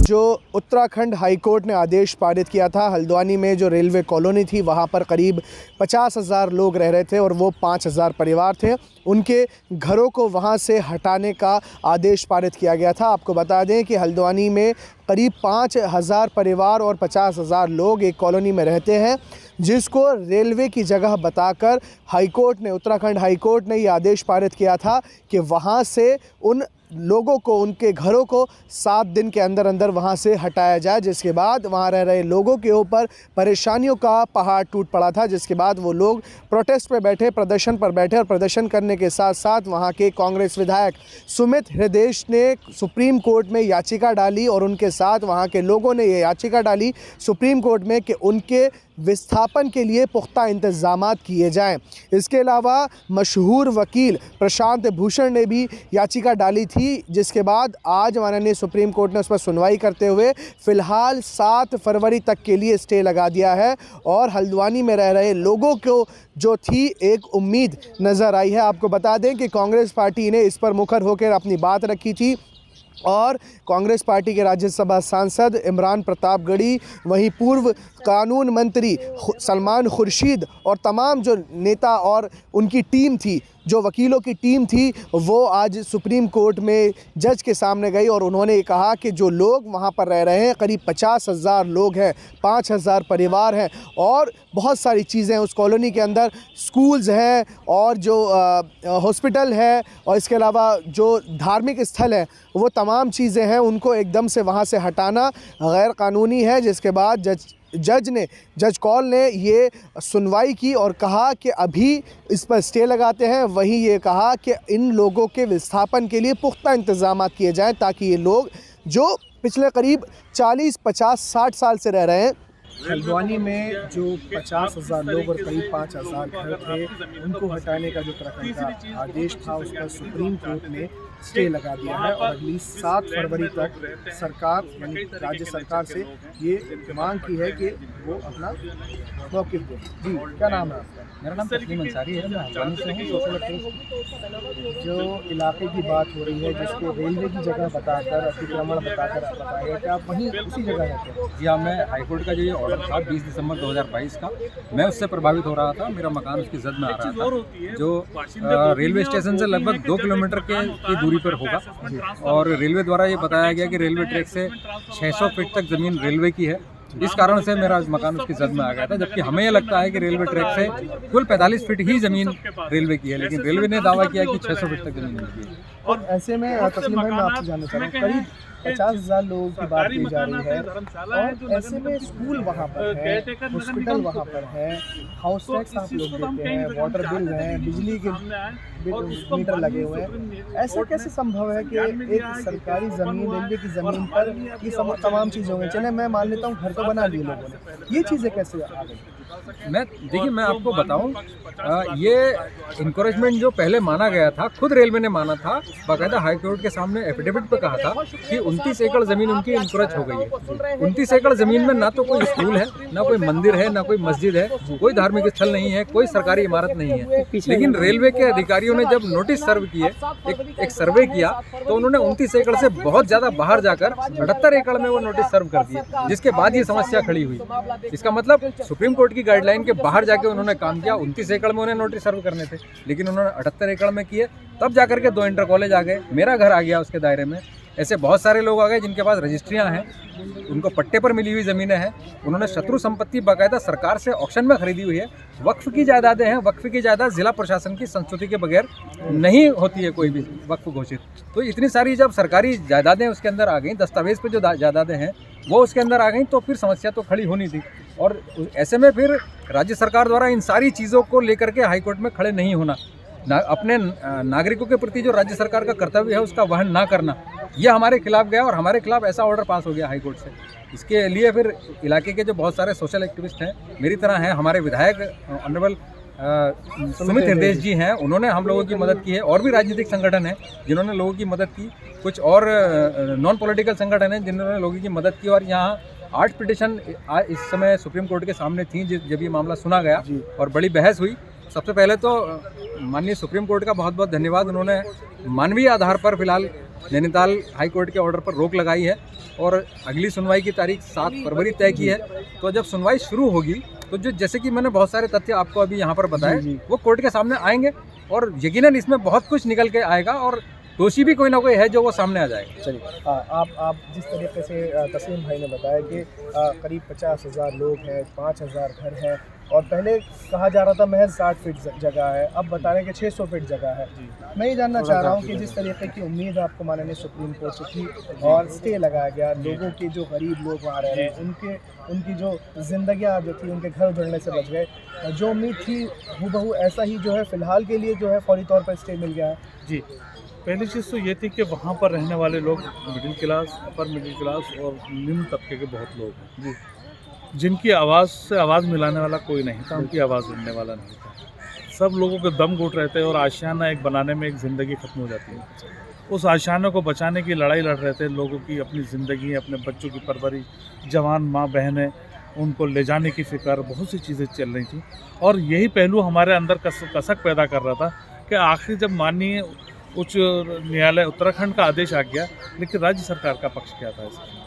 जो Uttarakhand high court ने आदेश पारित किया था, हल्द्वानी में जो रेलवे कॉलोनी थी वहाँ पर करीब 50,000 लोग रह रहे थे और वो 5,000 परिवार थे। उनके घरों को वहाँ से हटाने का आदेश पारित किया गया था। आपको बता दें कि हल्द्वानी में करीब 5,000 परिवार और 50,000 लोग एक कॉलोनी में रहते हैं, जिसको रेलवे की जगह बताकर हाईकोर्ट ने, उत्तराखंड हाईकोर्ट ने ये आदेश पारित किया था कि वहाँ से उन लोगों को, उनके घरों को 7 दिन के अंदर अंदर वहाँ से हटाया जाए। जिसके बाद वहाँ रह रहे लोगों के ऊपर परेशानियों का पहाड़ टूट पड़ा था। जिसके बाद वो लोग प्रोटेस्ट पे बैठे, प्रदर्शन पर बैठे और प्रदर्शन करने के साथ साथ वहाँ के कांग्रेस विधायक सुमित हृदयेश ने सुप्रीम कोर्ट में याचिका डाली और उनके साथ वहाँ के लोगों ने ये याचिका डाली सुप्रीम कोर्ट में कि उनके विस्थापन के लिए पुख्ता इंतज़ामात किए जाएं। इसके अलावा मशहूर वकील प्रशांत भूषण ने भी याचिका डाली थी, जिसके बाद आज माननीय सुप्रीम कोर्ट ने उस पर सुनवाई करते हुए फ़िलहाल 7 फरवरी तक के लिए स्टे लगा दिया है और हल्द्वानी में रह रहे लोगों को जो थी एक उम्मीद नज़र आई है। आपको बता दें कि कांग्रेस पार्टी ने इस पर मुखर होकर अपनी बात रखी थी और कांग्रेस पार्टी के राज्यसभा सांसद इमरान प्रतापगढ़ी, वहीं पूर्व कानून मंत्री सलमान खुर्शीद और तमाम जो नेता और उनकी टीम थी, जो वकीलों की टीम थी, वो आज सुप्रीम कोर्ट में जज के सामने गई और उन्होंने कहा कि जो लोग वहाँ पर रह रहे हैं, करीब 50,000 लोग हैं, 5,000 परिवार हैं और बहुत सारी चीज़ें उस कॉलोनी के अंदर, स्कूल्स हैं और जो हॉस्पिटल है और इसके अलावा जो धार्मिक स्थल है, वो तमाम चीज़ें हैं, उनको एकदम से वहाँ से हटाना गैर कानूनी है। जिसके बाद जज कॉल ने ये सुनवाई की और कहा कि अभी इस पर स्टे लगाते हैं। वहीं ये कहा कि इन लोगों के विस्थापन के लिए पुख्ता इंतज़ामात किए जाएं ताकि ये लोग जो पिछले करीब 40, 50, 60 साल से रह रहे हैं, हल्द्वानी में जो 50,000 लोग और करीब 5,000 घर थे, उनको हटाने का जो उत्तराखंड का आदेश था, उस पर सुप्रीम कोर्ट ने स्टे लगा दिया है और अगली 7 फरवरी तक सरकार, यानी राज्य सरकार से ये मांग की है कि वो अपना मौक़िफ़ दे। जी, क्या नाम है आपका? मेरा नाम तस्लीम अंसारी है, मैं हल्द्वानी से हूँ, सोशल एक्टिविस्ट। जो इलाके की बात हो रही है, जिसको रेलवे की जगह बताकर, अतिक्रमण बताकर बताया कि आप वहीं उसी जगह रहते हैं। जी हाँ, मैं हाईकोर्ट का जो ये ऑर्डर था 20 दिसंबर 2022 का, मैं उससे प्रभावित हो रहा था। मेरा मकान उसकी जद में आ रहा था, जो रेलवे स्टेशन से लगभग 2 किलोमीटर की दूरी पर होगा और रेलवे द्वारा ये बताया गया कि रेलवे ट्रैक से 600 फीट तक ज़मीन रेलवे की है। इस कारण से मेरा मकान उसकी जद में आ गया था, जबकि हमें ये लगता है कि रेलवे ट्रैक से कुल 45 फीट ही ज़मीन रेलवे की है, लेकिन रेलवे ने दावा किया कि 600 फीट तक ज़मीन मिलती है। और ऐसे में तस्लीम भाई, मैं आपसे जानना चाह रहा हूँ, करीब 50,000 लोगों की बात की जा रही है और ऐसे में स्कूल वहाँ पर है, हॉस्पिटल वहाँ पर है, हाउस टैक्स आप लोग देते हैं, वाटर बिल है, बिजली के मीटर लगे हुए हैं। ऐसा कैसे संभव है कि एक सरकारी ज़मीन, रेलवे की ज़मीन पर ये तमाम चीज़ें होंगी? चले मैं मान लेता हूँ घर तो बना दिए लोगों ने, ये चीज़ें कैसे आ गई? देखिए, मैं आपको बताऊं, ये इनकरेजमेंट जो पहले माना गया था, खुद रेलवे ने माना था, बाकायदा हाई कोर्ट के सामने एफिडेविट पे कहा था कि 29 एकड़ ज़मीन उनकी इनकरेज हो गई है। 29 एकड़ ज़मीन में ना तो कोई स्कूल है, ना कोई मंदिर है, ना कोई मस्जिद है, कोई धार्मिक स्थल नहीं है, कोई सरकारी इमारत नहीं है। लेकिन रेलवे के अधिकारियों ने जब नोटिस सर्व किए, एक सर्वे किया, तो उन्होंने 29 एकड़ से बहुत ज़्यादा बाहर जाकर 78 एकड़ में वो नोटिस सर्व कर दिए, जिसके बाद ये समस्या खड़ी हुई। इसका मतलब सुप्रीम कोर्ट की गाइडलाइन के बाहर जाके उन्होंने काम किया। 29 एकड़ में उन्हें नोटिस सर्व करने थे, लेकिन उन्होंने 78 एकड़ में किए। तब जाकर के 2 इंटर कॉलेज आ गए, मेरा घर आ गया उसके दायरे में। ऐसे बहुत सारे लोग आ गए जिनके पास रजिस्ट्रियां हैं, उनको पट्टे पर मिली हुई ज़मीनें हैं। उन्होंने शत्रु संपत्ति बाकायदा सरकार से ऑक्शन में खरीदी हुई है। वक्फ की जायदादें हैं, वक्फ की जायदाद जिला प्रशासन की संस्तुति के बगैर नहीं होती है कोई भी वक्फ घोषित। तो इतनी सारी जब सरकारी जायदादें उसके अंदर आ गई, दस्तावेज पे जो जायदादें हैं वो उसके अंदर आ गई, तो फिर समस्या तो खड़ी होनी थी। और ऐसे में फिर राज्य सरकार द्वारा इन सारी चीज़ों को लेकर के हाईकोर्ट में खड़े नहीं होना, अपने नागरिकों के प्रति जो राज्य सरकार का कर्तव्य है उसका वहन ना करना, यह हमारे खिलाफ गया और हमारे खिलाफ ऐसा ऑर्डर पास हो गया हाई कोर्ट से। इसके लिए फिर इलाके के जो बहुत सारे सोशल एक्टिविस्ट हैं, मेरी तरह हैं, हमारे विधायक ऑनरेबल सुमित हृदयेश जी हैं, उन्होंने हम लोगों की मदद की है। और भी राजनीतिक संगठन हैं जिन्होंने लोगों की मदद की, कुछ और नॉन पॉलिटिकल संगठन हैं जिन्होंने लोगों की मदद की। और यहाँ 8 पिटिशन इस समय सुप्रीम कोर्ट के सामने थी जब ये मामला सुना गया और बड़ी बहस हुई। सबसे पहले तो माननीय सुप्रीम कोर्ट का बहुत बहुत धन्यवाद, उन्होंने मानवीय आधार पर फिलहाल नैनीताल हाई कोर्ट के ऑर्डर पर रोक लगाई है और अगली सुनवाई की तारीख 7 फरवरी तय की है। तो जब सुनवाई शुरू होगी तो जो जैसे कि मैंने बहुत सारे तथ्य आपको अभी यहाँ पर बताए वो कोर्ट के सामने आएंगे और यकीनन इसमें बहुत कुछ निकल के आएगा और दोषी भी कोई ना कोई है जो वो सामने आ जाएगा। चलिए, आप जिस तरीके से तस्लीम भाई ने बताया कि करीब 50,000 लोग हैं, 5,000 घर हैं और पहले कहा जा रहा था महज 60 फीट जगह है, अब बता रहे हैं कि 600 फीट जगह है। मैं ये जानना चाह रहा हूँ कि जिस तरीके की उम्मीद आपको माननीय सुप्रीम कोर्ट से थी और स्टे लगाया गया, लोगों के जो गरीब लोग वहाँ रह रहे हैं उनकी जो जिंदगियाँ जो थी उनके घर उजड़ने से बच गए, जो उम्मीद थी हूबहू ऐसा ही जो है फ़िलहाल के लिए जो है फौरी तौर पर स्टे मिल गया है। जी, पहली चीज़ तो ये थी कि वहाँ पर रहने वाले लोग middle class, upper middle class और निम्न तबके के बहुत लोग हैं जी, जिनकी आवाज़ से आवाज़ मिलाने वाला कोई नहीं था, उनकी आवाज़ सुनने वाला नहीं था। सब लोगों के दम घुट रहे थे और आशियाना एक बनाने में एक ज़िंदगी ख़त्म हो जाती है। उस आशियाने को बचाने की लड़ाई लड़ रहे थे लोगों की, अपनी ज़िंदगी, अपने बच्चों की परवरिश, जवान माँ बहनें, उनको ले जाने की फ़िक्र, बहुत सी चीज़ें चल रही थी। और यही पहलू हमारे अंदर कसक पैदा कर रहा था कि आखिर जब माननीय उच्च न्यायालय उत्तराखंड का आदेश आ गया, लेकिन राज्य सरकार का पक्ष क्या था इसमें?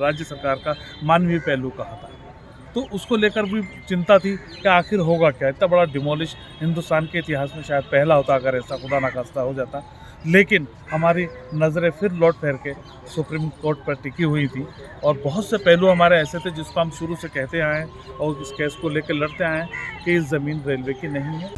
राज्य सरकार का मानवीय पहलू कहा था, तो उसको लेकर भी चिंता थी कि आखिर होगा क्या। इतना बड़ा डिमोलिश हिंदुस्तान के इतिहास में शायद पहला होता अगर ऐसा खुदा ना खास्ता हो जाता। लेकिन हमारी नज़रें फिर लौट फेर के सुप्रीम कोर्ट पर टिकी हुई थी और बहुत से पहलू हमारे ऐसे थे जिसको हम शुरू से कहते आए हैं और इस केस को लेकर लड़ते आए हैं कि इस ज़मीन रेलवे की नहीं है।